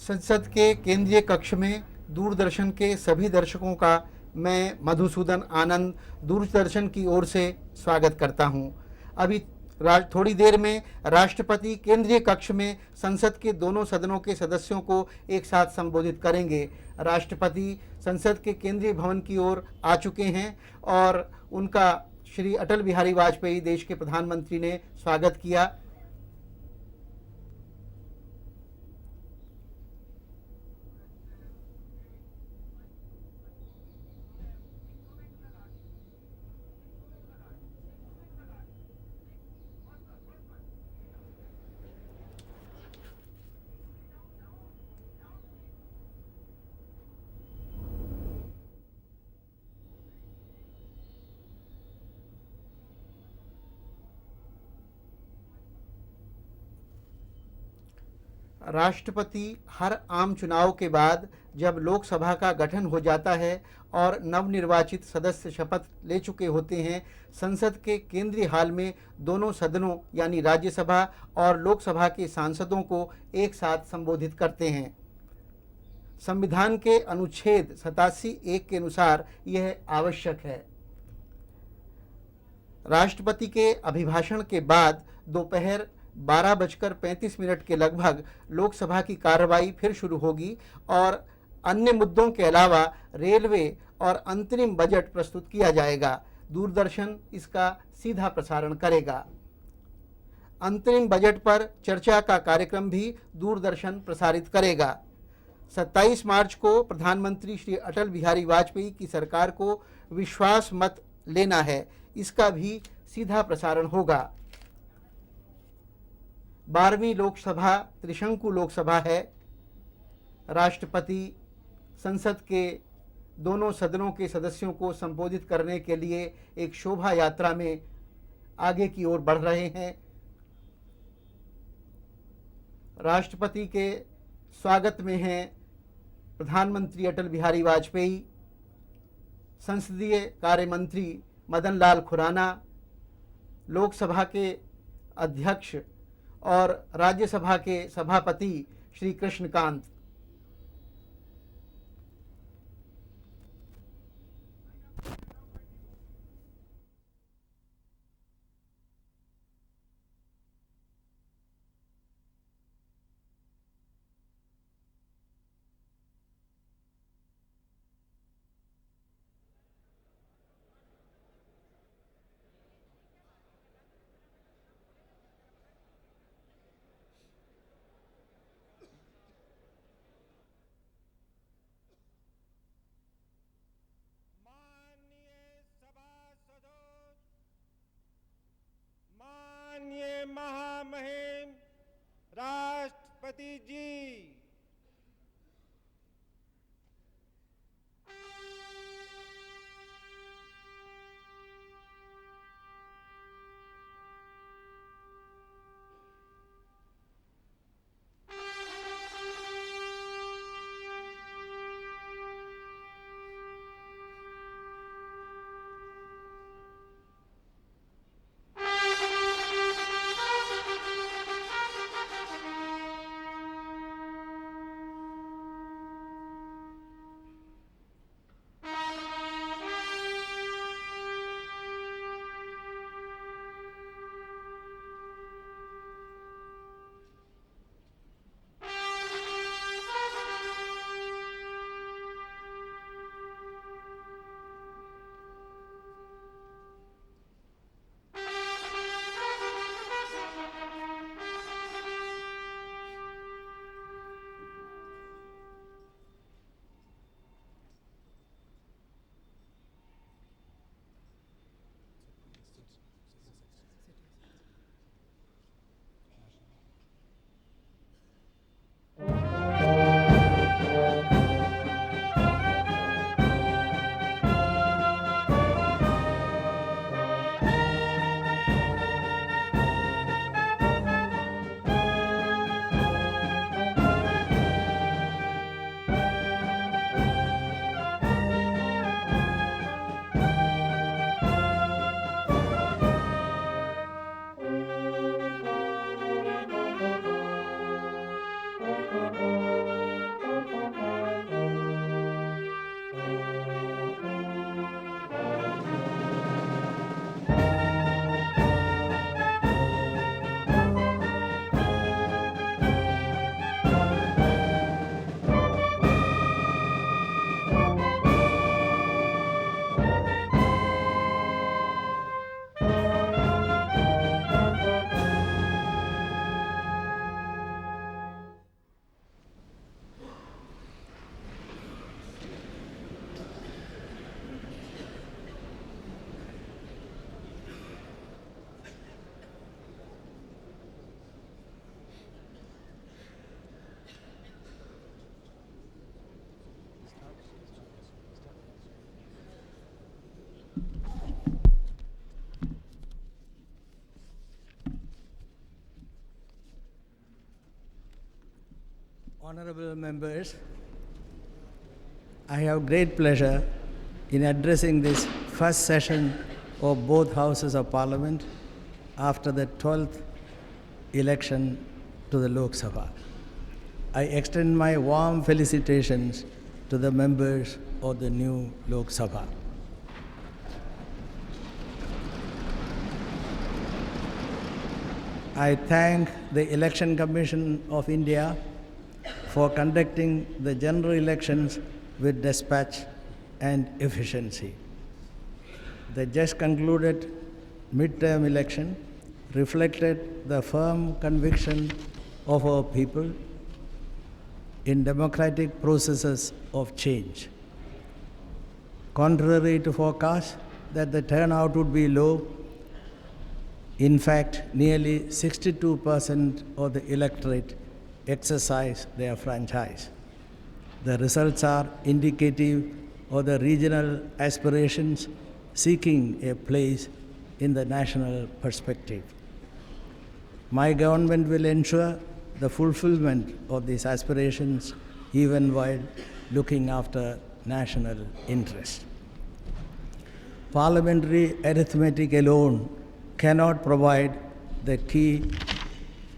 संसद के केंद्रीय कक्ष में दूरदर्शन के सभी दर्शकों का मैं मधुसूदन आनंद दूरदर्शन की ओर से स्वागत करता हूं। अभी थोड़ी देर में राष्ट्रपति केंद्रीय कक्ष में संसद के दोनों सदनों के सदस्यों को एक साथ संबोधित करेंगे। राष्ट्रपति संसद के केंद्रीय भवन की ओर आ चुके हैं और उनका श्री अटल बिहारी वाजपेयी देश के प्रधानमंत्री ने स्वागत किया। राष्ट्रपति हर आम चुनाव के बाद जब लोकसभा का गठन हो जाता है और नवनिर्वाचित सदस्य शपथ ले चुके होते हैं, संसद के केंद्रीय हाल में दोनों सदनों यानी राज्यसभा और लोकसभा के सांसदों को एक साथ संबोधित करते हैं। संविधान के अनुच्छेद 87(1) के अनुसार यह आवश्यक है। राष्ट्रपति के अभिभाषण के बाद दोपहर 12:35 के लगभग लोकसभा की कार्रवाई फिर शुरू होगी और अन्य मुद्दों के अलावा रेलवे और अंतरिम बजट प्रस्तुत किया जाएगा। दूरदर्शन इसका सीधा प्रसारण करेगा। अंतरिम बजट पर चर्चा का कार्यक्रम भी दूरदर्शन प्रसारित करेगा। 27 मार्च को प्रधानमंत्री श्री अटल बिहारी वाजपेयी की सरकार को विश्वास मत लेना है, इसका भी सीधा प्रसारण होगा। 12वीं लोकसभा त्रिशंकु लोकसभा है। राष्ट्रपति संसद के दोनों सदनों के सदस्यों को संबोधित करने के लिए एक शोभा यात्रा में आगे की ओर बढ़ रहे हैं। राष्ट्रपति के स्वागत में हैं प्रधानमंत्री अटल बिहारी वाजपेयी, संसदीय कार्य मंत्री मदन लाल खुराना, लोकसभा के अध्यक्ष और राज्यसभा के सभापति Shri Krishnakant. Honorable members, I have great pleasure in addressing this first session of both houses of Parliament after the 12th election to the Lok Sabha. I extend my warm felicitations to the members of the new Lok Sabha. I thank the Election Commission of India for conducting the general elections with dispatch and efficiency. The just concluded midterm election reflected the firm conviction of our people in democratic processes of change. Contrary to forecasts that the turnout would be low, in fact, nearly 62% of the electorate exercise their franchise. The results are indicative of the regional aspirations seeking a place in the national perspective. My government will ensure the fulfillment of these aspirations even while looking after national interest. Parliamentary arithmetic alone cannot provide the key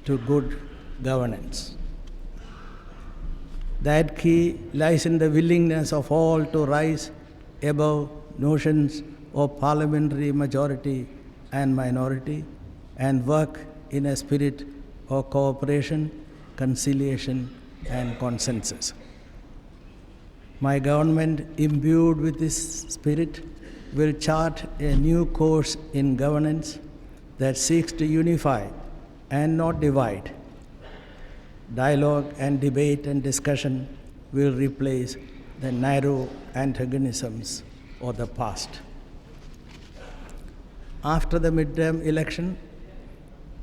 to good governance. That key lies in the willingness of all to rise above notions of parliamentary majority and minority and work in a spirit of cooperation, conciliation, and consensus. My government, imbued with this spirit, will chart a new course in governance that seeks to unify and not divide. Dialogue and debate and discussion will replace the narrow antagonisms of the past. After the midterm election,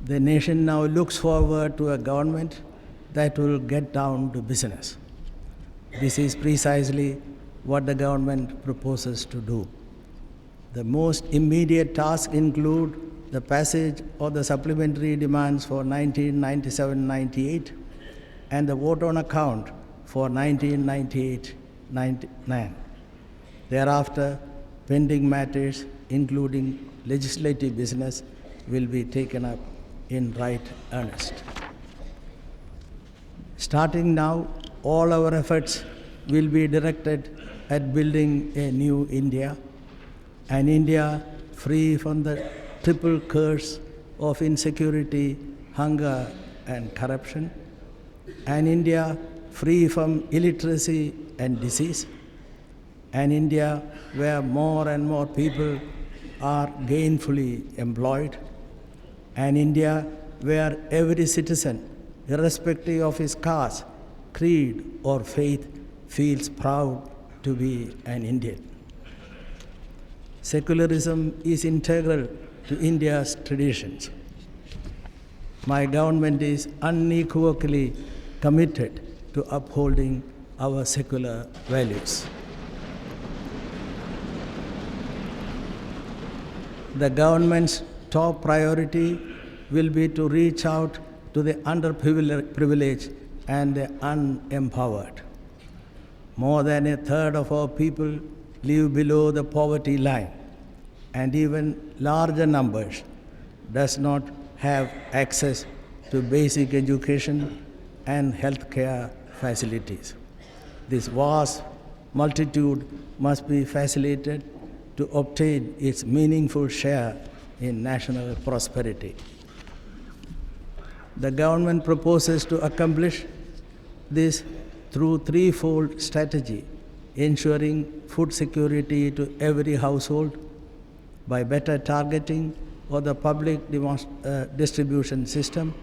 the nation now looks forward to a government that will get down to business. This is precisely what the government proposes to do. The most immediate tasks include the passage of the supplementary demands for 1997-98 and the vote on account for 1998-99. Thereafter, pending matters, including legislative business, will be taken up in right earnest. Starting now, all our efforts will be directed at building a new India, an India free from the triple curse of insecurity, hunger, and corruption, an India free from illiteracy and disease, an India where more and more people are gainfully employed, an India where every citizen, irrespective of his caste, creed, or faith, feels proud to be an Indian. Secularism is integral to India's traditions. My government is unequivocally committed to upholding our secular values. The government's top priority will be to reach out to the underprivileged and the unempowered. More than a third of our people live below the poverty line, and even larger numbers does not have access to basic education and healthcare facilities. This vast multitude must be facilitated to obtain its meaningful share in national prosperity. The government proposes to accomplish this through threefold strategy, ensuring food security to every household by better targeting of the public distribution system,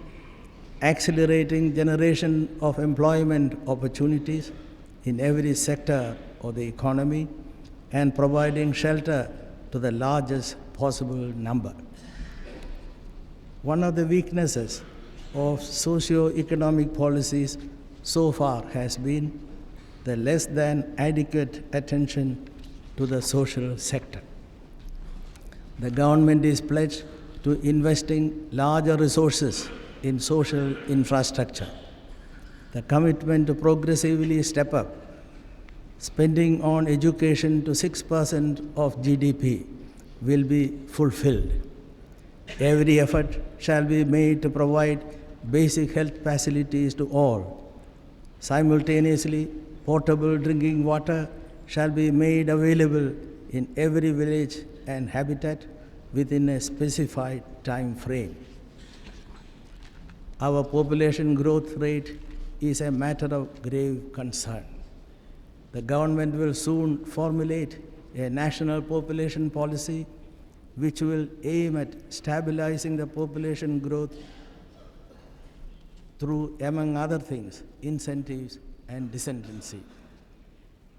accelerating generation of employment opportunities in every sector of the economy, and providing shelter to the largest possible number. One of the weaknesses of socio-economic policies so far has been the less than adequate attention to the social sector. The government is pledged to investing larger resources in social infrastructure. The commitment to progressively step up spending on education to 6% of GDP will be fulfilled. Every effort shall be made to provide basic health facilities to all. Simultaneously, potable drinking water shall be made available in every village and habitat within a specified time frame. Our population growth rate is a matter of grave concern. The government will soon formulate a national population policy which will aim at stabilizing the population growth through, among other things, incentives and descendancy.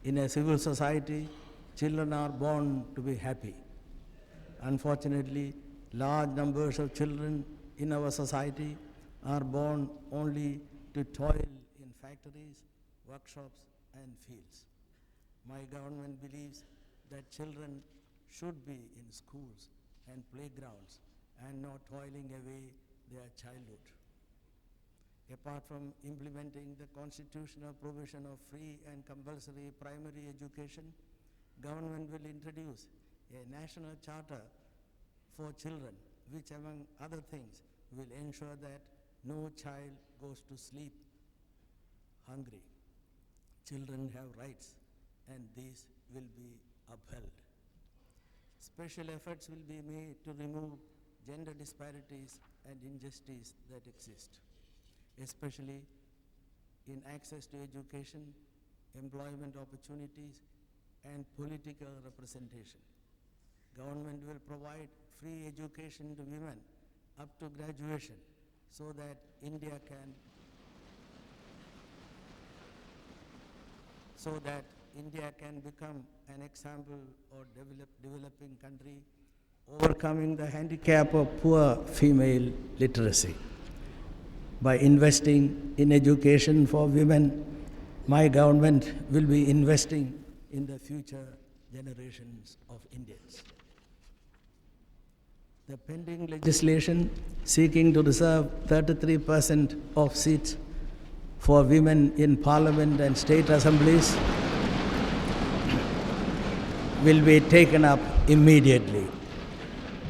In a civil society, children are born to be happy. Unfortunately, large numbers of children in our society are born only to toil in factories, workshops, and fields. My government believes that children should be in schools and playgrounds and not toiling away their childhood. Apart from implementing the constitutional provision of free and compulsory primary education, government will introduce a national charter for children, which among other things will ensure that no child goes to sleep hungry. Children have rights, and these will be upheld. Special efforts will be made to remove gender disparities and injustice that exist, especially in access to education, employment opportunities, and political representation. Government will provide free education to women up to graduation so that India can become an example or developing country, overcoming the handicap of poor female literacy. By investing in education for women, my government will be investing in the future generations of Indians. The pending legislation seeking to reserve 33% of seats for women in parliament and state assemblies will be taken up immediately.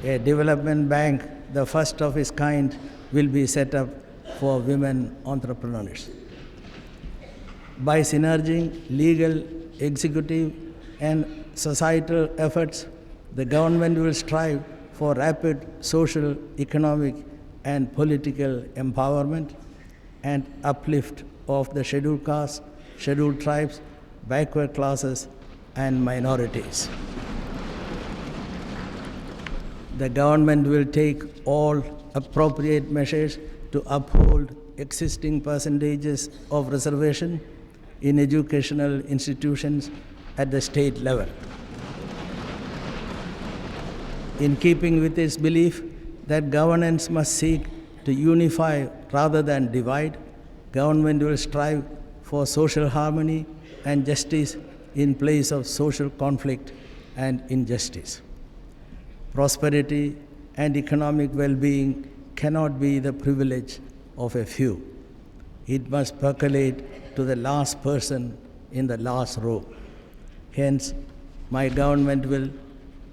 A development bank, the first of its kind, will be set up for women entrepreneurs. By synergizing legal, executive, and societal efforts, the government will strive for rapid social, economic, and political empowerment and uplift of the scheduled castes, scheduled tribes, backward classes, and minorities. The government will take all appropriate measures to uphold existing percentages of reservation in educational institutions at the state level. In keeping with its belief that governance must seek to unify rather than divide, government will strive for social harmony and justice in place of social conflict and injustice. Prosperity and economic well-being cannot be the privilege of a few. It must percolate to the last person in the last row. Hence, my government will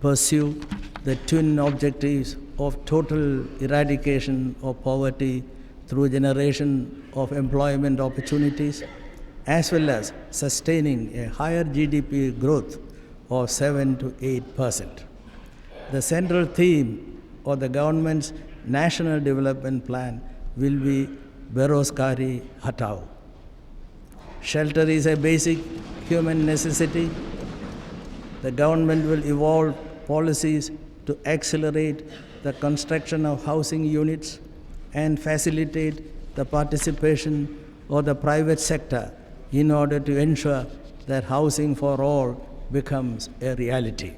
pursue the twin objectives of total eradication of poverty through generation of employment opportunities, as well as sustaining a higher GDP growth of 7 to 8%. The central theme of the government's National Development Plan will be Berozgari Hatao. Shelter is a basic human necessity. The government will evolve policies to accelerate the construction of housing units and facilitate the participation of the private sector in order to ensure that housing for all becomes a reality.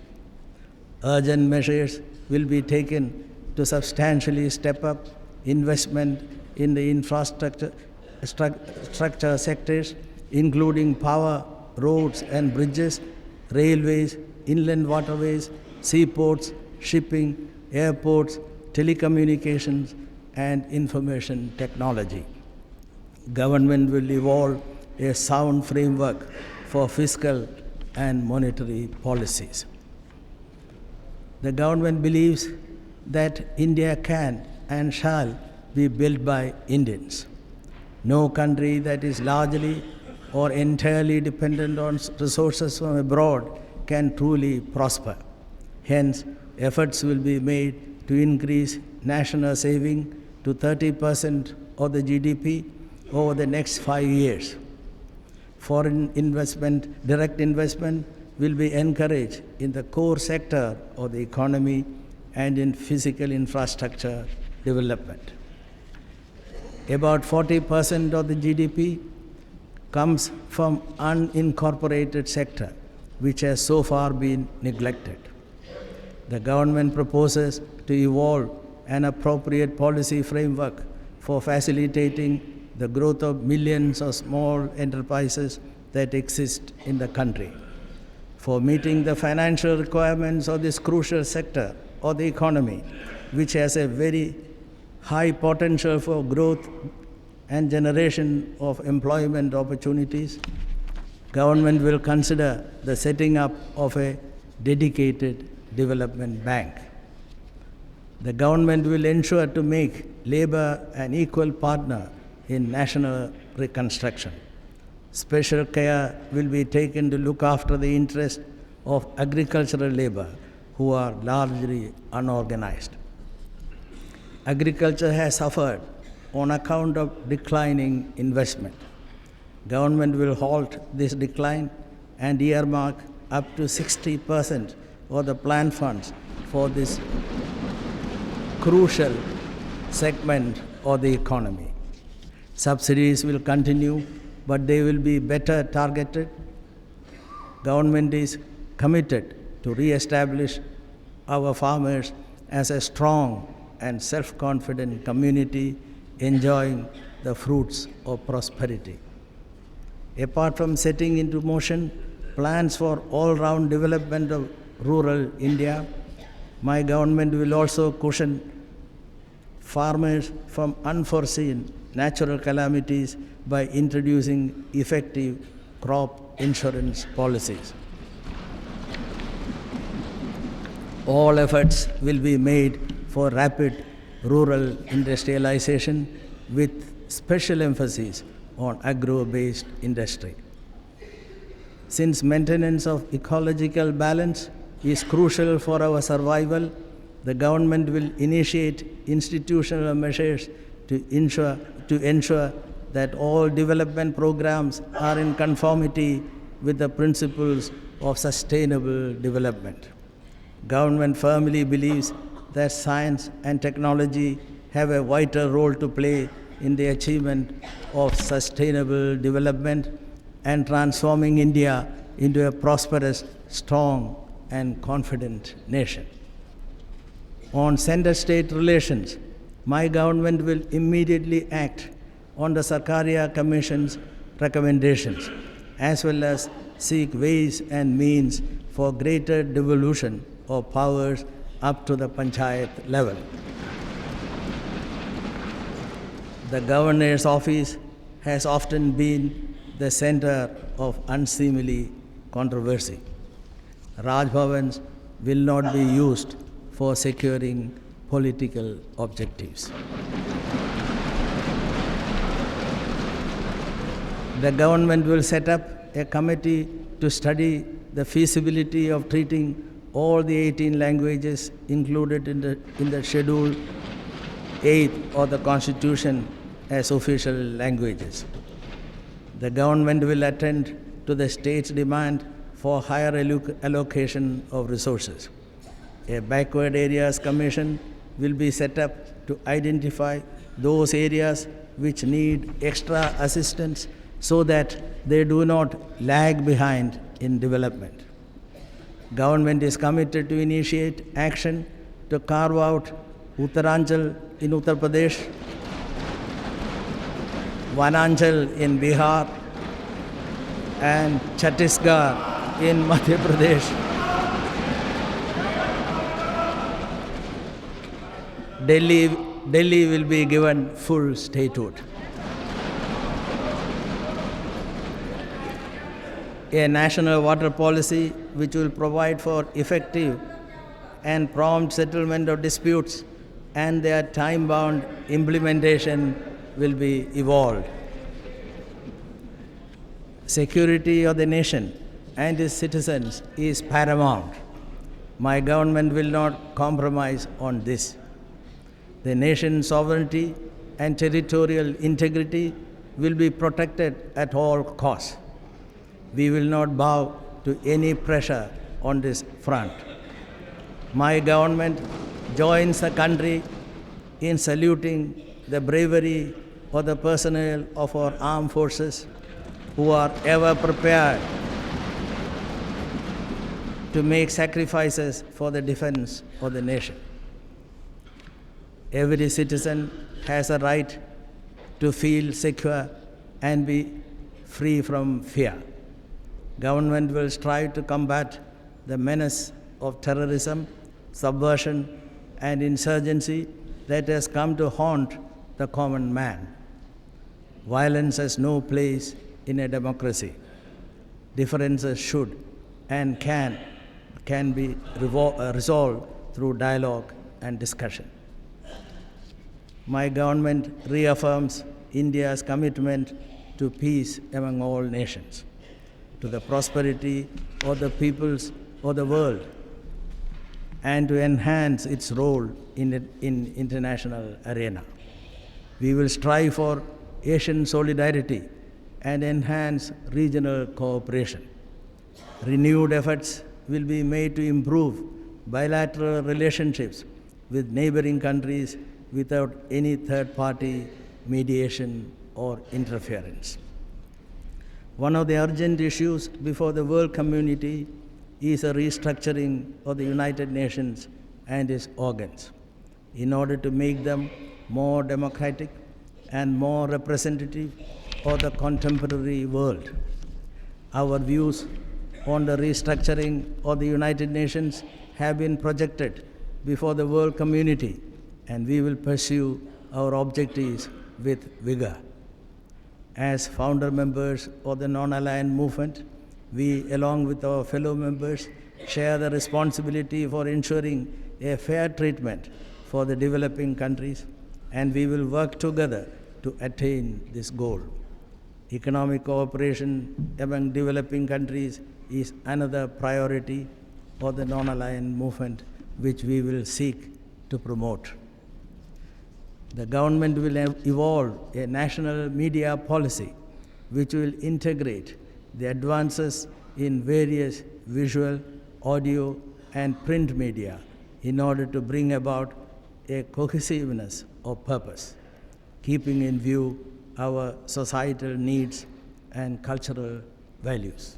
Urgent measures will be taken to substantially step up investment in the infrastructure sectors, including power, roads and bridges, railways, inland waterways, seaports, shipping, airports, telecommunications, and information technology. Government will evolve a sound framework for fiscal and monetary policies. The government believes that India can and shall be built by Indians. No country that is largely or entirely dependent on resources from abroad can truly prosper. Hence, efforts will be made to increase national saving to 30% of the GDP over the next 5 years. Foreign investment, direct investment, will be encouraged in the core sector of the economy and in physical infrastructure development. About 40% of the GDP comes from unincorporated sector, which has so far been neglected. The government proposes to evolve an appropriate policy framework for facilitating the growth of millions of small enterprises that exist in the country. For meeting the financial requirements of this crucial sector of the economy, which has a very high potential for growth and generation of employment opportunities, government will consider the setting up of a dedicated development bank. The government will ensure to make labor an equal partner in national reconstruction. Special care will be taken to look after the interests of agricultural labor who are largely unorganized. Agriculture has suffered on account of declining investment. Government will halt this decline and earmark up to 60% of the planned funds for this crucial segment of the economy. Subsidies will continue, but they will be better targeted. Government is committed to re-establish our farmers as a strong and self-confident community enjoying the fruits of prosperity. Apart from setting into motion plans for all-round development of rural India, my government will also cushion farmers from unforeseen natural calamities by introducing effective crop insurance policies. All efforts will be made for rapid rural industrialization with special emphasis on agro-based industry. Since maintenance of ecological balance is crucial for our survival, the government will initiate institutional measures to ensure that all development programs are in conformity with the principles of sustainable development. Government firmly believes that science and technology have a vital role to play in the achievement of sustainable development and transforming India into a prosperous, strong, and confident nation. On center-state relations, my government will immediately act on the Sarkaria Commission's recommendations, as well as seek ways and means for greater devolution of powers up to the panchayat level. The governor's office has often been the center of unseemly controversy. Raj Bhavans will not be used for securing political objectives. The government will set up a committee to study the feasibility of treating all the 18 languages included in the Schedule 8 of the Constitution as official languages. The government will attend to the state's demand for higher allocation of resources. A backward areas commission will be set up to identify those areas which need extra assistance so that they do not lag behind in development. Government is committed to initiate action to carve out Uttaranchal in Uttar Pradesh, Vananchal in Bihar, and Chhattisgarh in Madhya Pradesh. Delhi will be given full statehood. a national water policy which will provide for effective and prompt settlement of disputes, and their time-bound implementation will be evolved. Security of the nation and its citizens is paramount. My government will not compromise on this. The nation's sovereignty and territorial integrity will be protected at all costs. We will not bow to any pressure on this front. My government joins the country in saluting the bravery of the personnel of our armed forces who are ever prepared to make sacrifices for the defense of the nation. Every citizen has a right to feel secure and be free from fear. Government will strive to combat the menace of terrorism, subversion, and insurgency that has come to haunt the common man. Violence has no place in a democracy. Differences should and can be resolved through dialogue and discussion. My government reaffirms India's commitment to peace among all nations, to the prosperity of the peoples of the world, and to enhance its role in international arena. We will strive for Asian solidarity and enhance regional cooperation. Renewed efforts will be made to improve bilateral relationships with neighboring countries without any third-party mediation or interference. One of the urgent issues before the world community is a restructuring of the United Nations and its organs in order to make them more democratic and more representative of the contemporary world. Our views on the restructuring of the United Nations have been projected before the world community, and we will pursue our objectives with vigor. As founder members of the non-aligned movement, we, along with our fellow members, share the responsibility for ensuring a fair treatment for the developing countries, and we will work together to attain this goal. Economic cooperation among developing countries is another priority for the non-aligned movement, which we will seek to promote. The government will evolve a national media policy which will integrate the advances in various visual, audio, and print media in order to bring about a cohesiveness of purpose, keeping in view our societal needs and cultural values.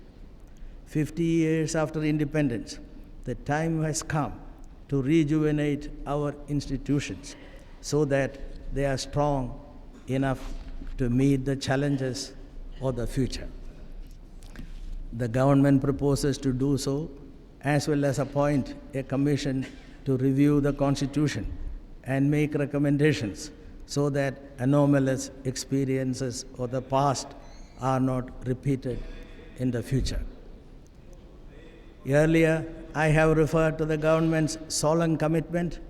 50 years after independence, the time has come to rejuvenate our institutions so that they are strong enough to meet the challenges of the future. The government proposes to do so, as well as appoint a commission to review the Constitution and make recommendations so that anomalous experiences of the past are not repeated in the future. Earlier, I have referred to the government's solemn commitment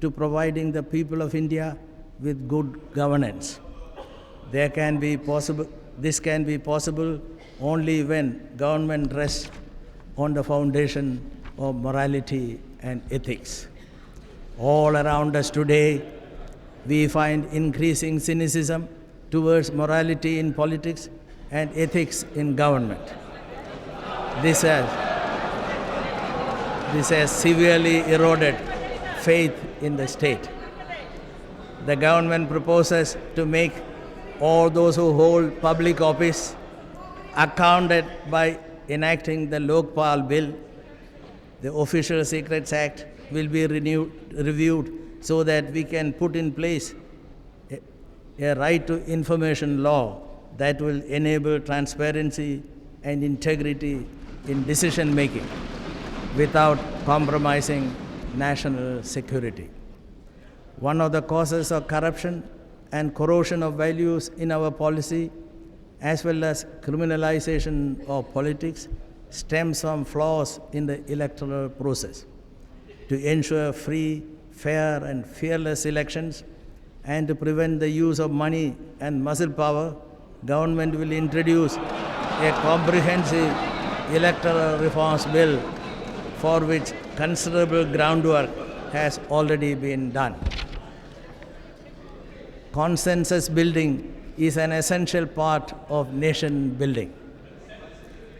to providing the people of India with good governance. This can be possible only when government rests on the foundation of morality and ethics. All around us today, we find increasing cynicism towards morality in politics and ethics in government. This has severely eroded faith in the state. The government proposes to make all those who hold public office accounted by enacting the Lokpal Bill. The Official Secrets Act will be reviewed so that we can put in place a right to information law that will enable transparency and integrity in decision making without compromising national security. One of the causes of corruption and corrosion of values in our policy as well as criminalization of politics stems from flaws in the electoral process. To ensure free, fair and fearless elections and to prevent the use of money and muscle power, government will introduce a comprehensive electoral reforms bill for which considerable groundwork has already been done. Consensus building is an essential part of nation building.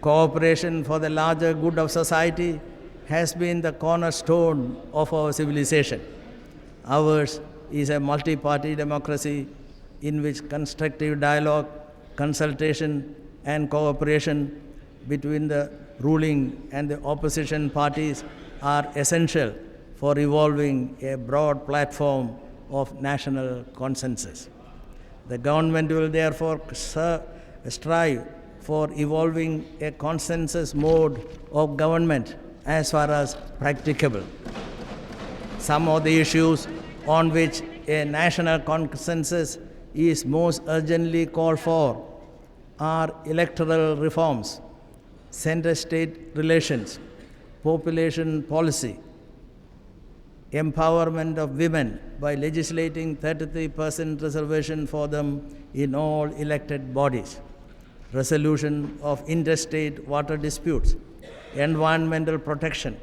Cooperation for the larger good of society has been the cornerstone of our civilization. Ours is a multi-party democracy in which constructive dialogue, consultation, and cooperation between the ruling and the opposition parties are essential for evolving a broad platform of national consensus. The government will therefore strive for evolving a consensus mode of government as far as practicable. Some of the issues on which a national consensus is most urgently called for are electoral reforms, center-state relations, population policy, empowerment of women by legislating 33% reservation for them in all elected bodies, resolution of interstate water disputes, environmental protection,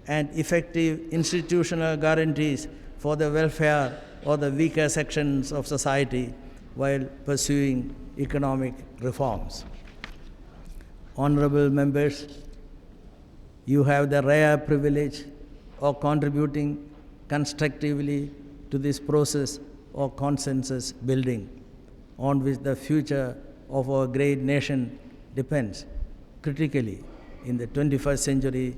and effective institutional guarantees for the welfare of the weaker sections of society while pursuing economic reforms. Honorable members, you have the rare privilege of contributing constructively to this process of consensus building on which the future of our great nation depends critically in the 21st century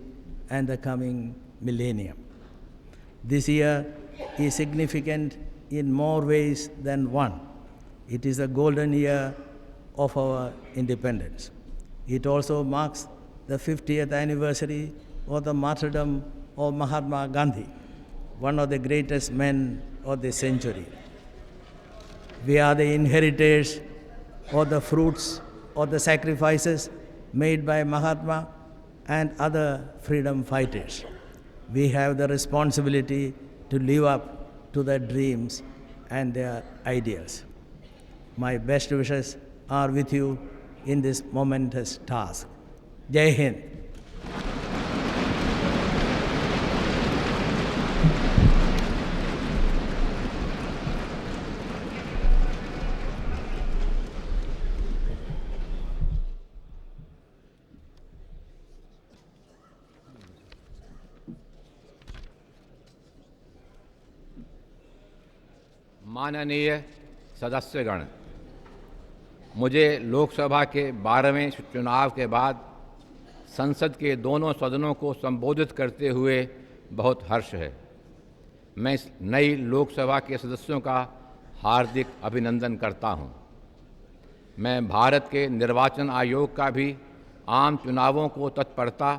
and the coming millennium. This year is significant in more ways than one. It is the golden year of our independence. It also marks the 50th anniversary of the martyrdom of Mahatma Gandhi, one of the greatest men of the century. We are the inheritors of the fruits of the sacrifices made by Mahatma and other freedom fighters. We have the responsibility to live up to their dreams and their ideals. My best wishes are with you in this momentous task. Jai Hind. माननीय सदस्यगण, मुझे लोकसभा के 12वें चुनाव के बाद संसद के दोनों सदनों को संबोधित करते हुए बहुत हर्ष है। मैं इस नई लोकसभा के सदस्यों का हार्दिक अभिनंदन करता हूं। मैं भारत के निर्वाचन आयोग का भी आम चुनावों को तत्परता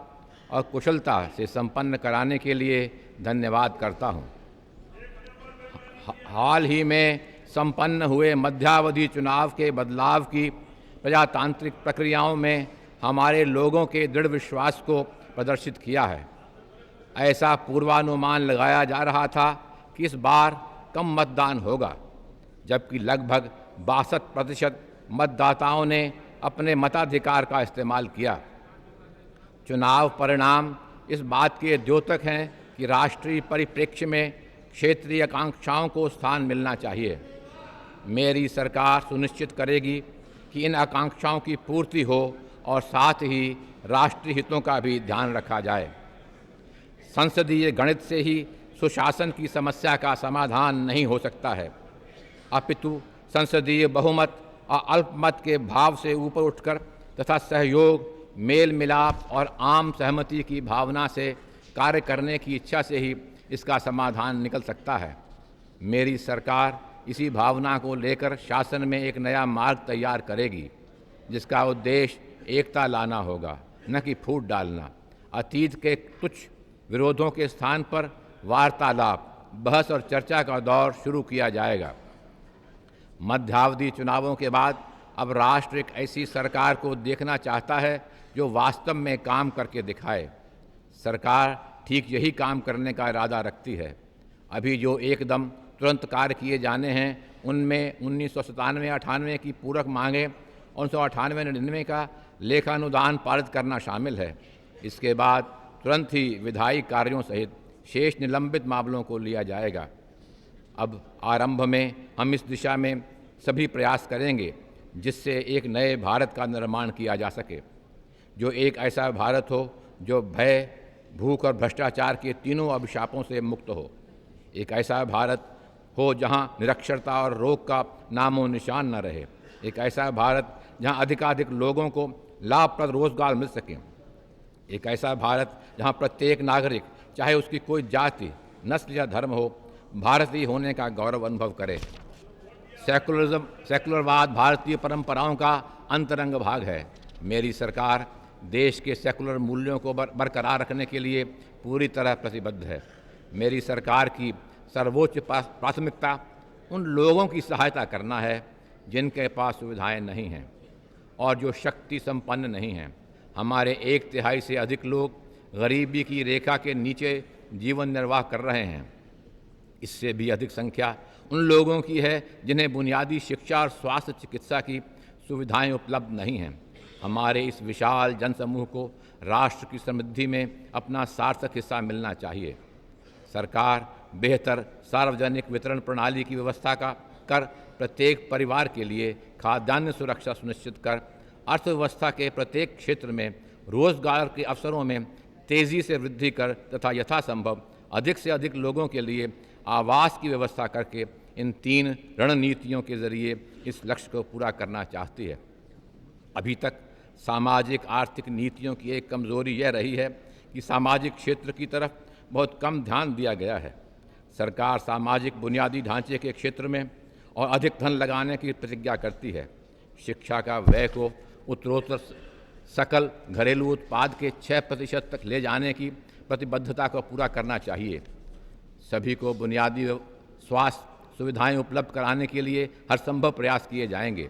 और कुशलता से संपन्न कराने के लिए धन्यवाद करता हूं। हाल ही में संपन्न हुए मध्यावधि चुनाव के बदलाव की प्रजातांत्रिक प्रक्रियाओं में हमारे लोगों के दृढ़ विश्वास को प्रदर्शित किया है। ऐसा पूर्वानुमान लगाया जा रहा था कि इस बार कम मतदान होगा, जबकि लगभग 62% मतदाताओं ने अपने मताधिकार का इस्तेमाल किया। चुनाव परिणाम इस बात के द्योतक हैं कि राष्ट्रीय परिप्रेक्ष्य में क्षेत्रीय आकांक्षाओं को स्थान मिलना चाहिए। मेरी सरकार सुनिश्चित करेगी कि इन आकांक्षाओं की पूर्ति हो और साथ ही राष्ट्रीय हितों का भी ध्यान रखा जाए। संसदीय गणित से ही सुशासन की समस्या का समाधान नहीं हो सकता है, अपितु संसदीय बहुमत और अल्पमत के भाव से ऊपर उठकर तथा सहयोग, मेल मिलाप और आम सहमति की भावना से कार्य करने की इच्छा से ही इसका समाधान निकल सकता है। मेरी सरकार इसी भावना को लेकर शासन में एक नया मार्ग तैयार करेगी, जिसका उद्देश्य एकता लाना होगा, न कि फूट डालना। अतीत के तुच्छ विरोधों के स्थान पर वार्तालाप, बहस और चर्चा का दौर शुरू किया जाएगा। मध्यावधि चुनावों के बाद अब राष्ट्र एक ऐसी सरकार को देखना चाहता है जो वास्तव में काम करके दिखाए। सरकार ठीक यही काम करने का इरादा रखती है। अभी जो एकदम तुरंत कार्य किए जाने हैं उनमें 1997-98 की पूरक मांगें और 1998-99 का लेखानुदान पारित करना शामिल है। इसके बाद तुरंत ही विधायी कार्यों सहित शेष निलंबित मामलों को लिया जाएगा। अब आरंभ में हम इस दिशा में सभी प्रयास करेंगे जिससे एक नए भारत का निर्माण किया जा सके, जो एक ऐसा भारत हो जो भय, भूख और भ्रष्टाचार के तीनों अभिशापों से मुक्त हो। एक ऐसा भारत हो जहां निरक्षरता और रोग का नामो निशान न रहे। एक ऐसा भारत जहां अधिकाधिक लोगों को लाभप्रद रोजगार मिल सके। एक ऐसा भारत जहां प्रत्येक नागरिक, चाहे उसकी कोई जाति, नस्ल या धर्म हो, भारतीय होने का गौरव अनुभव करे। सेकुलरवाद भारतीय परंपराओं का अंतरंग भाग है। मेरी सरकार देश के सेकुलर मूल्यों को बरकरार रखने के लिए पूरी तरह प्रतिबद्ध है। मेरी सरकार की सर्वोच्च प्राथमिकता उन लोगों की सहायता करना है जिनके पास सुविधाएं नहीं हैं और जो शक्ति संपन्न नहीं हैं। हमारे 1/3 से अधिक लोग गरीबी की रेखा के नीचे जीवन निर्वाह कर रहे हैं। इससे भी अधिक संख्या उन लोगों की है जिन्हें बुनियादी शिक्षा और स्वास्थ्य चिकित्सा की सुविधाएं उपलब्ध नहीं हैं। हमारे इस विशाल जनसमूह को राष्ट्र की समृद्धि में अपना सार्थक हिस्सा मिलना चाहिए। सरकार बेहतर सार्वजनिक वितरण प्रणाली की व्यवस्था कर प्रत्येक परिवार के लिए खाद्यान्न सुरक्षा सुनिश्चित कर अर्थव्यवस्था के प्रत्येक क्षेत्र में रोजगार के अवसरों में तेजी से वृद्धि कर तथा यथासंभव अधिक से अधिक लोगों के लिए आवास की व्यवस्था करके इन 3 रणनीतियों के जरिए इस लक्ष्य को पूरा करना चाहती है। अभी तक सामाजिक आर्थिक नीतियों की एक कमजोरी यह रही है कि सामाजिक क्षेत्र की तरफ बहुत कम ध्यान दिया गया है। सरकार सामाजिक बुनियादी ढांचे के क्षेत्र में और अधिक धन लगाने की प्रतिज्ञा करती है। शिक्षा का व्यय को उत्तरोत्तर सकल घरेलू उत्पाद के 6% तक ले जाने की प्रतिबद्धता को पूरा करना चाहिए। सभी को बुनियादी स्वास्थ्य सुविधाएं उपलब्ध कराने के लिए हर संभव प्रयास किए जाएंगे।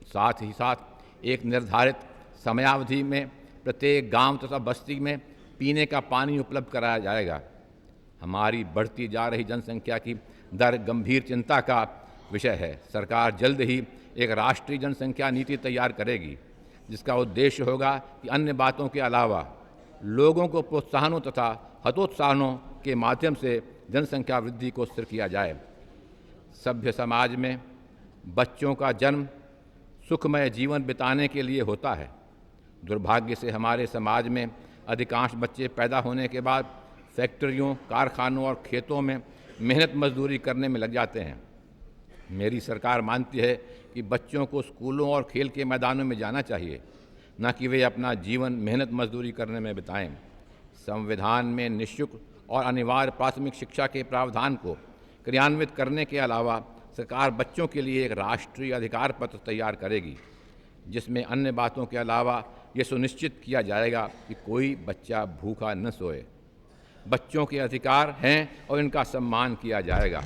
साथ ही साथ एक निर्धारित समयावधि में प्रत्येक गांव तथा बस्ती में पीने का पानी उपलब्ध कराया जाएगा। हमारी बढ़ती जा रही जनसंख्या की दर गंभीर चिंता का विषय है। सरकार जल्द ही एक राष्ट्रीय जनसंख्या नीति तैयार करेगी जिसका उद्देश्य होगा कि अन्य बातों के अलावा लोगों को प्रोत्साहनों तथा हतोत्साहनों के माध्यम से जनसंख्या वृद्धि को स्थिर किया जाए। सभ्य समाज में बच्चों का जन्म सुखमय जीवन बिताने के लिए होता है। दुर्भाग्य से हमारे समाज में अधिकांश बच्चे पैदा होने के बाद फैक्ट्रियों, कारखानों और खेतों में मेहनत मजदूरी करने में लग जाते हैं। मेरी सरकार मानती है कि बच्चों को स्कूलों और खेल के मैदानों में जाना चाहिए, न कि वे अपना जीवन मेहनत मजदूरी करने में बिताएं। संविधान में निःशुल्क और अनिवार्य प्राथमिक शिक्षा के प्रावधान को क्रियान्वित करने के अलावा सरकार बच्चों के लिए एक राष्ट्रीय अधिकार पत्र तैयार करेगी जिसमें अन्य बातों के अलावा ये सुनिश्चित किया जाएगा कि कोई बच्चा भूखा न सोए। बच्चों के अधिकार हैं और इनका सम्मान किया जाएगा।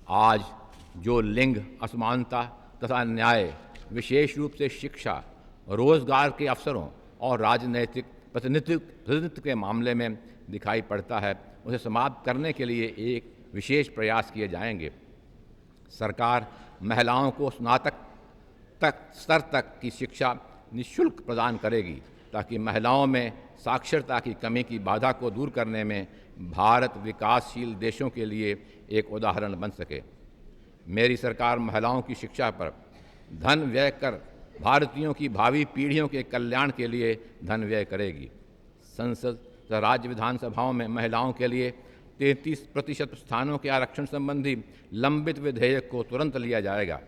आज जो लिंग असमानता तथा न्याय, विशेष रूप से शिक्षा, रोजगार के अवसरों और राजनैतिक प्रतिनिधित्व के मामले में दिखाई पड़ता है, उसे समाप्त करने के लिए एक विशेष प्रयास किए जाएंगे। सरकार महिलाओं को स्नातक स्तर तक की शिक्षा निःशुल्क प्रदान करेगी ताकि महिलाओं में साक्षरता की कमी की बाधा को दूर करने में भारत विकासशील देशों के लिए एक उदाहरण बन सके। मेरी सरकार महिलाओं की शिक्षा पर धन व्यय कर भारतीयों की भावी पीढ़ियों के कल्याण के लिए धन व्यय करेगी। संसद तथा राज्य विधानसभाओं में महिलाओं के लिए 33% स्थानों के आरक्षण संबंधी लंबित विधेयक को तुरंत लिया जाएगा।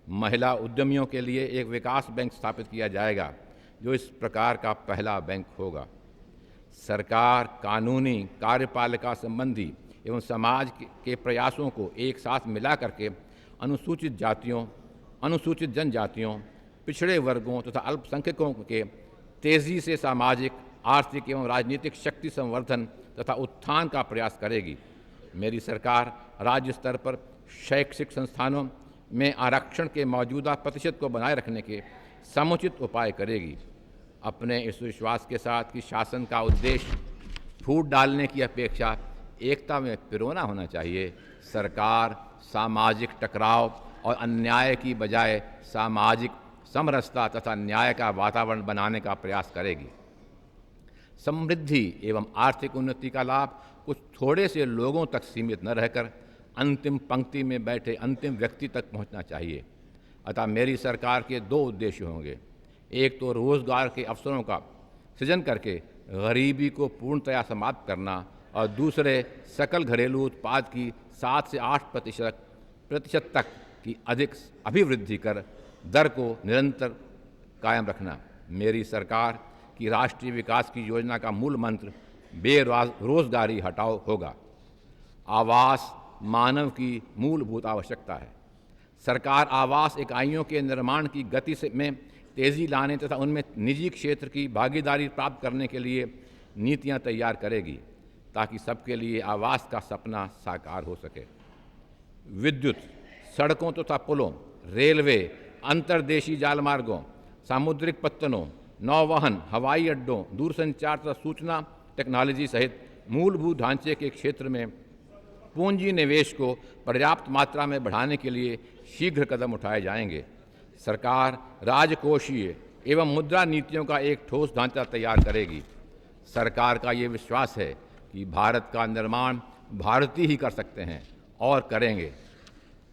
महिला उद्यमियों के लिए एक विकास बैंक स्थापित किया जाएगा जो इस प्रकार का पहला बैंक होगा। सरकार कानूनी, कार्यपालिका संबंधी एवं समाज के प्रयासों को एक साथ मिला करके अनुसूचित जातियों, अनुसूचित जनजातियों, पिछड़े वर्गों तथा अल्पसंख्यकों के तेजी से सामाजिक, आर्थिक एवं राजनीतिक शक्ति संवर्धन तथा उत्थान का प्रयास करेगी। मेरी सरकार राज्य स्तर पर शैक्षिक संस्थानों, में आरक्षण के मौजूदा प्रतिशत को बनाए रखने के समुचित उपाय करेगी। अपने इस विश्वास के साथ कि शासन का उद्देश्य फूट डालने की अपेक्षा एकता में पिरोना होना चाहिए, सरकार सामाजिक टकराव और अन्याय की बजाय सामाजिक समरसता तथा न्याय का वातावरण बनाने का प्रयास करेगी। समृद्धि एवं आर्थिक उन्नति का लाभ कुछ थोड़े से लोगों तक सीमित न रहकर अंतिम पंक्ति में बैठे अंतिम व्यक्ति तक पहुंचना चाहिए। अतः मेरी सरकार के दो उद्देश्य होंगे। एक तो रोजगार के अवसरों का सृजन करके गरीबी को पूर्णतया समाप्त करना, और दूसरे सकल घरेलू उत्पाद की 7 से 8 प्रतिशत तक की अधिक अभिवृद्धि कर दर को निरंतर कायम रखना। मेरी सरकार की राष्ट्रीय विकास की योजना का मूल मंत्र बेरोजगारी हटाओ होगा। आवास मानव की मूलभूत आवश्यकता है। सरकार आवास इकाइयों के निर्माण की गति में तेजी लाने तथा उनमें निजी क्षेत्र की भागीदारी प्राप्त करने के लिए नीतियां तैयार करेगी, ताकि सबके लिए आवास का सपना साकार हो सके। विद्युत, सड़कों तथा पुलों, रेलवे, अंतर्देशीय जालमार्गों, सामुद्रिक पत्तनों, नौवहन, हवाई अड्डों, दूरसंचार तथा सूचना टेक्नोलॉजी सहित मूलभूत ढांचे के क्षेत्र में पूंजी निवेश को पर्याप्त मात्रा में बढ़ाने के लिए शीघ्र कदम उठाए जाएंगे। सरकार राजकोषीय एवं मुद्रा नीतियों का एक ठोस ढांचा तैयार करेगी। सरकार का ये विश्वास है कि भारत का निर्माण भारतीय ही कर सकते हैं और करेंगे।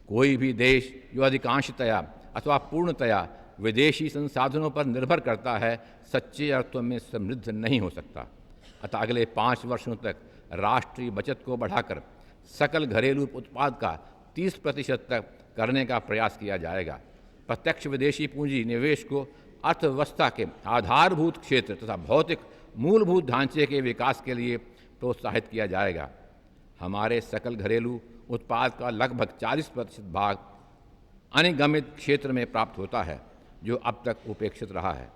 कोई भी देश जो अधिकांशतया अथवा पूर्णतया विदेशी संसाधनों पर निर्भर करता है, सच्चे अर्थों में समृद्ध नहीं हो सकता। अतः अगले 5 वर्षों तक राष्ट्रीय बचत को बढ़ाकर सकल घरेलू उत्पाद का 30% तक करने का प्रयास किया जाएगा। प्रत्यक्ष विदेशी पूंजी निवेश को अर्थव्यवस्था के आधारभूत क्षेत्र तथा भौतिक मूलभूत ढांचे के विकास के लिए प्रोत्साहित किया जाएगा। हमारे सकल घरेलू उत्पाद का लगभग 40% भाग अनिगमित क्षेत्र में प्राप्त होता है, जो अब तक उपेक्षित रहा है।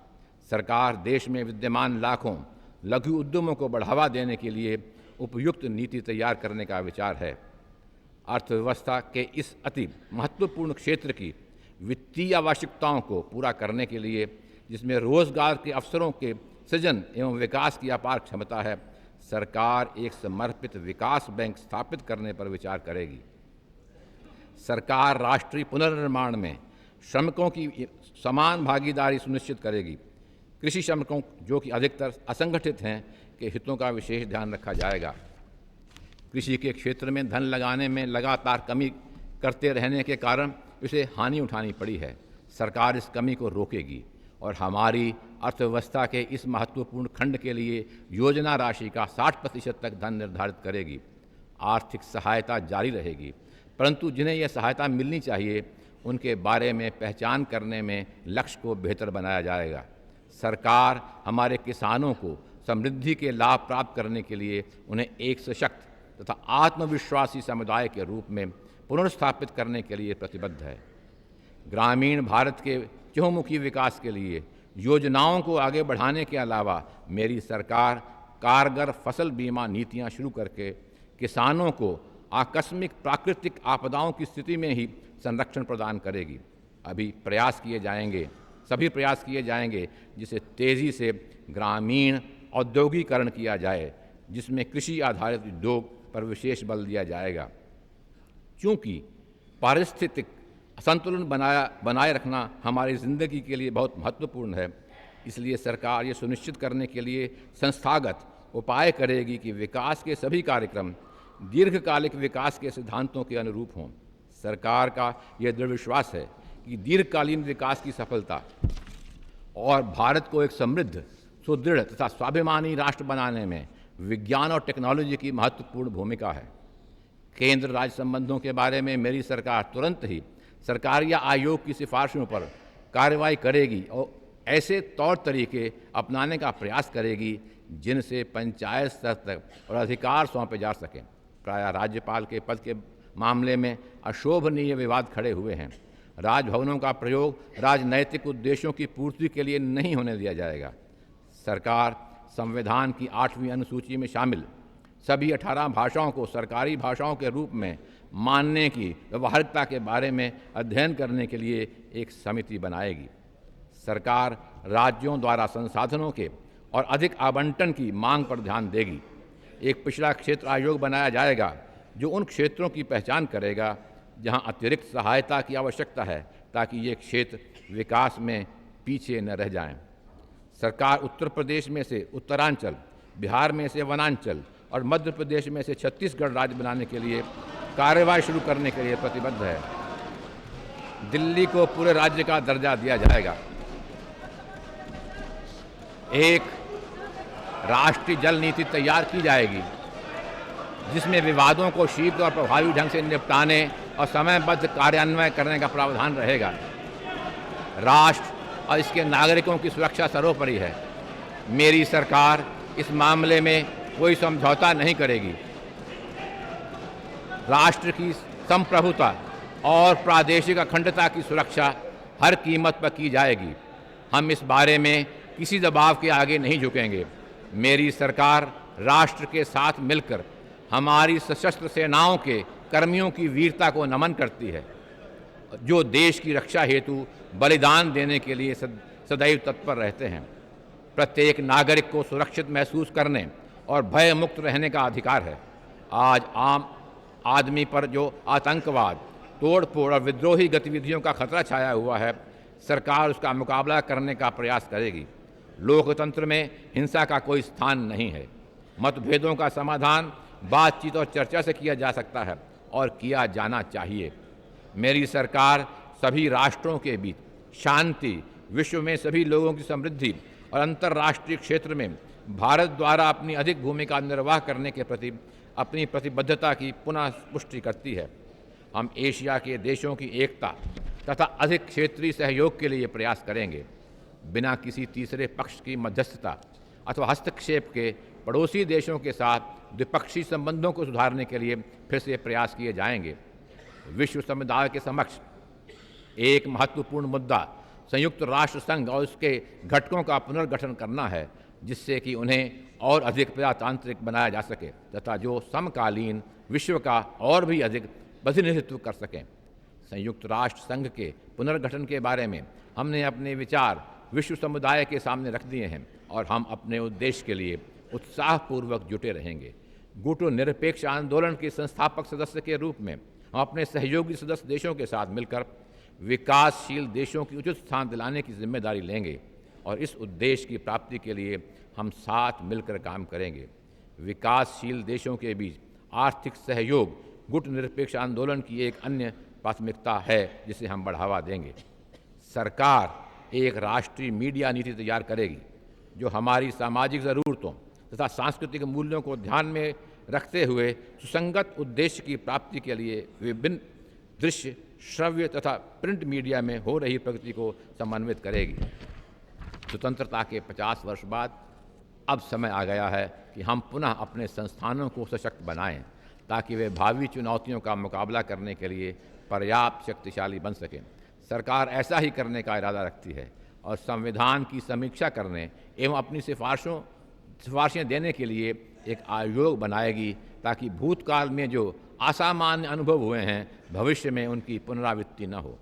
सरकार देश में विद्यमान लाखों लघु उद्यमों को बढ़ावा देने के लिए उपयुक्त नीति तैयार करने का विचार है। अर्थव्यवस्था के इस अति महत्वपूर्ण क्षेत्र की वित्तीय आवश्यकताओं को पूरा करने के लिए, जिसमें रोजगार के अवसरों के सृजन एवं विकास की अपार क्षमता है, सरकार एक समर्पित विकास बैंक स्थापित करने पर विचार करेगी। सरकार राष्ट्रीय पुनर्निर्माण में श्रमिकों की समान भागीदारी सुनिश्चित करेगी। कृषि श्रमिकों, जो कि अधिकतर असंगठित हैं, के हितों का विशेष ध्यान रखा जाएगा। कृषि के क्षेत्र में धन लगाने में लगातार कमी करते रहने के कारण इसे हानि उठानी पड़ी है। सरकार इस कमी को रोकेगी और हमारी अर्थव्यवस्था के इस महत्वपूर्ण खंड के लिए योजना राशि का 60% तक धन निर्धारित करेगी। आर्थिक सहायता जारी रहेगी, परंतु जिन्हें यह सहायता मिलनी चाहिए उनके बारे में पहचान करने में लक्ष्य को बेहतर बनाया जाएगा। सरकार हमारे किसानों को समृद्धि के लाभ प्राप्त करने के लिए उन्हें एक सशक्त तथा आत्मविश्वासी समुदाय के रूप में पुनर्स्थापित करने के लिए प्रतिबद्ध है। ग्रामीण भारत के चहुमुखी विकास के लिए योजनाओं को आगे बढ़ाने के अलावा मेरी सरकार कारगर फसल बीमा नीतियां शुरू करके किसानों को आकस्मिक प्राकृतिक आपदाओं की स्थिति में ही संरक्षण प्रदान करेगी। सभी प्रयास किए जाएंगे जिसे तेजी से ग्रामीण औद्योगिकरण किया जाए, जिसमें कृषि आधारित उद्योग पर विशेष बल दिया जाएगा। चूँकि पारिस्थितिक संतुलन बनाए रखना हमारी ज़िंदगी के लिए बहुत महत्वपूर्ण है, इसलिए सरकार ये सुनिश्चित करने के लिए संस्थागत उपाय करेगी कि विकास के सभी कार्यक्रम दीर्घकालिक विकास के सिद्धांतों के अनुरूप हों। सरकार का यह दृढ़ विश्वास है कि दीर्घकालीन विकास की सफलता और भारत को एक समृद्ध, सुदृढ़ तथा स्वाभिमानी राष्ट्र बनाने में विज्ञान और टेक्नोलॉजी की महत्वपूर्ण भूमिका है। केंद्र राज्य संबंधों के बारे में मेरी सरकार तुरंत ही सरकार या आयोग की सिफारिशों पर कार्रवाई करेगी और ऐसे तौर तरीके अपनाने का प्रयास करेगी जिनसे पंचायत स्तर तक और अधिकार सौंपे जा सकें। प्रायः राज्यपाल के पद के मामले में अशोभनीय विवाद खड़े हुए हैं। राजभवनों का प्रयोग राजनैतिक उद्देश्यों की पूर्ति के लिए नहीं होने दिया जाएगा। सरकार संविधान की 8वीं अनुसूची में शामिल सभी 18 भाषाओं को सरकारी भाषाओं के रूप में मानने की व्यवहारिकता के बारे में अध्ययन करने के लिए एक समिति बनाएगी। सरकार राज्यों द्वारा संसाधनों के और अधिक आवंटन की मांग पर ध्यान देगी। एक पिछड़ा क्षेत्र आयोग बनाया जाएगा जो उन क्षेत्रों की पहचान करेगा जहां अतिरिक्त सहायता की आवश्यकता है, ताकि ये क्षेत्र विकास में पीछे न रह जाएं। सरकार उत्तर प्रदेश में से उत्तरांचल, बिहार में से वनांचल और मध्य प्रदेश में से छत्तीसगढ़ राज्य बनाने के लिए कार्रवाई शुरू करने के लिए प्रतिबद्ध है। दिल्ली को पूरे राज्य का दर्जा दिया जाएगा। एक राष्ट्रीय जल नीति तैयार की जाएगी जिसमें विवादों को शीघ्र और प्रभावी ढंग से निपटाने और समयबद्ध कार्यान्वयन करने का प्रावधान रहेगा। राष्ट्र और इसके नागरिकों की सुरक्षा सर्वोपरि है। मेरी सरकार इस मामले में कोई समझौता नहीं करेगी। राष्ट्र की संप्रभुता और प्रादेशिक अखंडता की सुरक्षा हर कीमत पर की जाएगी। हम इस बारे में किसी दबाव के आगे नहीं झुकेंगे। मेरी सरकार राष्ट्र के साथ मिलकर हमारी सशस्त्र सेनाओं के कर्मियों की वीरता को नमन करती है, जो देश की रक्षा हेतु बलिदान देने के लिए सदैव तत्पर रहते हैं। प्रत्येक नागरिक को सुरक्षित महसूस करने और भय मुक्त रहने का अधिकार है। आज आम आदमी पर जो आतंकवाद, तोड़फोड़ और विद्रोही गतिविधियों का खतरा छाया हुआ है, सरकार उसका मुकाबला करने का प्रयास करेगी। लोकतंत्र में हिंसा का कोई स्थान नहीं है। मतभेदों का समाधान बातचीत और चर्चा से किया जा सकता है और किया जाना चाहिए। मेरी सरकार सभी राष्ट्रों के बीच शांति, विश्व में सभी लोगों की समृद्धि और अंतर्राष्ट्रीय क्षेत्र में भारत द्वारा अपनी अधिक भूमिका निर्वाह करने के प्रति अपनी प्रतिबद्धता की पुनः पुष्टि करती है। हम एशिया के देशों की एकता तथा अधिक क्षेत्रीय सहयोग के लिए प्रयास करेंगे। बिना किसी तीसरे पक्ष की मध्यस्थता अथवा हस्तक्षेप के पड़ोसी देशों के साथ द्विपक्षीय संबंधों को सुधारने के लिए फिर से प्रयास किए जाएंगे। विश्व समुदाय के समक्ष एक महत्वपूर्ण मुद्दा संयुक्त राष्ट्र संघ और उसके घटकों का पुनर्गठन करना है, जिससे कि उन्हें और अधिक प्रजातांत्रिक बनाया जा सके तथा जो समकालीन विश्व का और भी अधिक प्रतिनिधित्व कर सकें। संयुक्त राष्ट्र संघ के पुनर्गठन के बारे में हमने अपने विचार विश्व समुदाय के सामने रख दिए हैं और हम अपने उद्देश्य के लिए उत्साहपूर्वक जुटे रहेंगे। गुटो निरपेक्ष आंदोलन के संस्थापक सदस्य के रूप में हम अपने सहयोगी सदस्य देशों के साथ मिलकर विकासशील देशों की उचित स्थान दिलाने की जिम्मेदारी लेंगे और इस उद्देश्य की प्राप्ति के लिए हम साथ मिलकर काम करेंगे। विकासशील देशों के बीच आर्थिक सहयोग गुट निरपेक्ष आंदोलन की एक अन्य प्राथमिकता है, जिसे हम बढ़ावा देंगे। सरकार एक राष्ट्रीय मीडिया नीति तैयार करेगी जो हमारी सामाजिक ज़रूरतों तथा सांस्कृतिक मूल्यों को ध्यान में रखते हुए सुसंगत उद्देश्य की प्राप्ति के लिए विभिन्न दृश्य, श्रव्य तथा प्रिंट मीडिया में हो रही प्रगति को समन्वित करेगी। स्वतंत्रता के 50 वर्ष बाद अब समय आ गया है कि हम पुनः अपने संस्थानों को सशक्त बनाएं, ताकि वे भावी चुनौतियों का मुकाबला करने के लिए पर्याप्त शक्तिशाली बन सकें। सरकार ऐसा ही करने का इरादा रखती है और संविधान की समीक्षा करने एवं अपनी सिफारिशें देने के लिए एक आयोग बनाएगी, ताकि भूतकाल में जो असामान्य अनुभव हुए हैं भविष्य में उनकी पुनरावृत्ति न हो।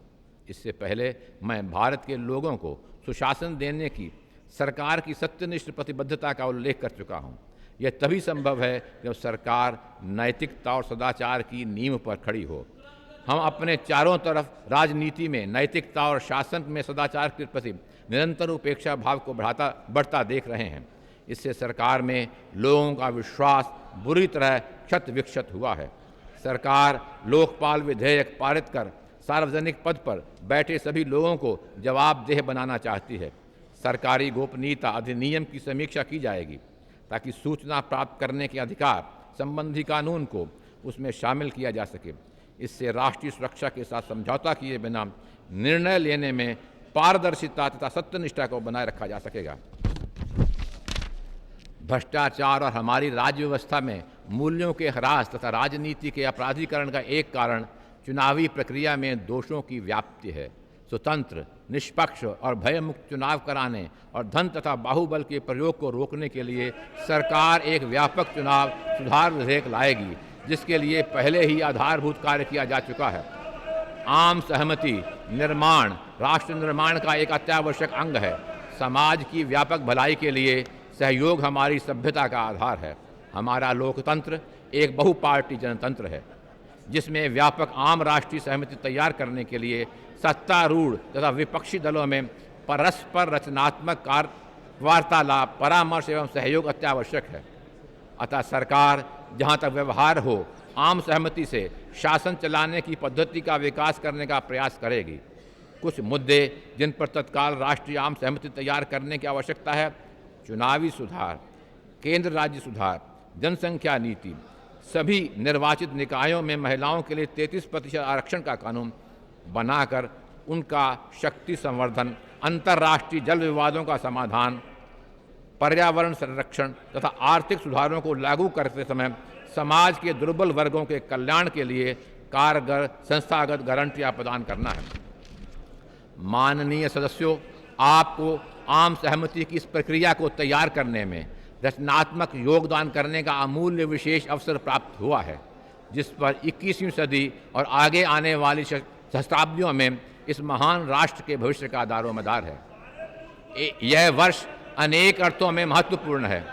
इससे पहले मैं भारत के लोगों को सुशासन देने की सरकार की सत्यनिष्ठ प्रतिबद्धता का उल्लेख कर चुका हूँ। यह तभी संभव है जब सरकार नैतिकता और सदाचार की नींव पर खड़ी हो। हम अपने चारों तरफ राजनीति में नैतिकता और शासन में सदाचार के प्रति निरंतर उपेक्षा भाव को बढ़ता देख रहे हैं। इससे सरकार में लोगों का विश्वास बुरी तरह क्षत विक्षत हुआ है। सरकार लोकपाल विधेयक पारित कर सार्वजनिक पद पर बैठे सभी लोगों को जवाबदेह बनाना चाहती है। सरकारी गोपनीयता अधिनियम की समीक्षा की जाएगी, ताकि सूचना प्राप्त करने के अधिकार संबंधी कानून को उसमें शामिल किया जा सके। इससे राष्ट्रीय सुरक्षा के साथ समझौता किए बिना निर्णय लेने में पारदर्शिता तथा सत्यनिष्ठा को बनाए रखा जा सकेगा। भ्रष्टाचार और हमारी राज्य व्यवस्था में मूल्यों के ह्रास तथा राजनीति के अपराधीकरण का एक कारण चुनावी प्रक्रिया में दोषों की व्याप्ति है। स्वतंत्र, निष्पक्ष और भयमुक्त चुनाव कराने और धन तथा बाहुबल के प्रयोग को रोकने के लिए सरकार एक व्यापक चुनाव सुधार विधेयक लाएगी, जिसके लिए पहले ही आधारभूत कार्य किया जा चुका है। आम सहमति निर्माण राष्ट्र निर्माण का एक अत्यावश्यक अंग है। समाज की व्यापक भलाई के लिए सहयोग हमारी सभ्यता का आधार है। हमारा लोकतंत्र एक बहुपार्टी जनतंत्र है, जिसमें व्यापक आम राष्ट्रीय सहमति तैयार करने के लिए सत्तारूढ़ तथा विपक्षी दलों में परस्पर रचनात्मक वार्तालाप, परामर्श एवं सहयोग अत्यावश्यक है। अतः सरकार जहाँ तक व्यवहार हो, आम सहमति से शासन चलाने की पद्धति का विकास करने का प्रयास करेगी। कुछ मुद्दे जिन पर तत्काल राष्ट्रीय आम सहमति तैयार करने की आवश्यकता है: चुनावी सुधार, केंद्र राज्य सुधार, जनसंख्या नीति, सभी निर्वाचित निकायों में महिलाओं के लिए 33% आरक्षण का कानून बनाकर उनका शक्ति संवर्धन, अंतर्राष्ट्रीय जल विवादों का समाधान, पर्यावरण संरक्षण तथा आर्थिक सुधारों को लागू करते समय समाज के दुर्बल वर्गों के कल्याण के लिए कारगर संस्थागत गारंटियां प्रदान करना है। माननीय सदस्यों, आपको आम सहमति की इस प्रक्रिया को तैयार करने में रचनात्मक योगदान करने का अमूल्य विशेष अवसर प्राप्त हुआ है, जिस पर 21वीं सदी और आगे आने वाली सहस्त्राब्दियों में इस महान राष्ट्र के भविष्य का दारोमदार है। यह वर्ष अनेक अर्थों में महत्वपूर्ण है।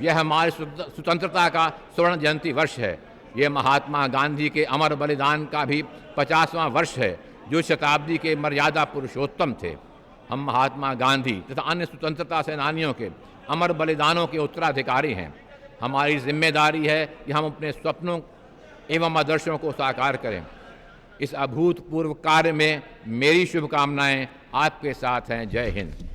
यह हमारी स्वतंत्रता का स्वर्ण जयंती वर्ष है। यह महात्मा गांधी के अमर बलिदान का भी 50वां वर्ष है, जो शताब्दी के मर्यादा पुरुषोत्तम थे। हम महात्मा गांधी तथा अन्य स्वतंत्रता सेनानियों के अमर बलिदानों के उत्तराधिकारी हैं। हमारी जिम्मेदारी है कि हम अपने स्वप्नों एवं आदर्शों को साकार करें। इस अभूतपूर्व कार्य में मेरी शुभकामनाएं आपके साथ हैं। जय हिंद।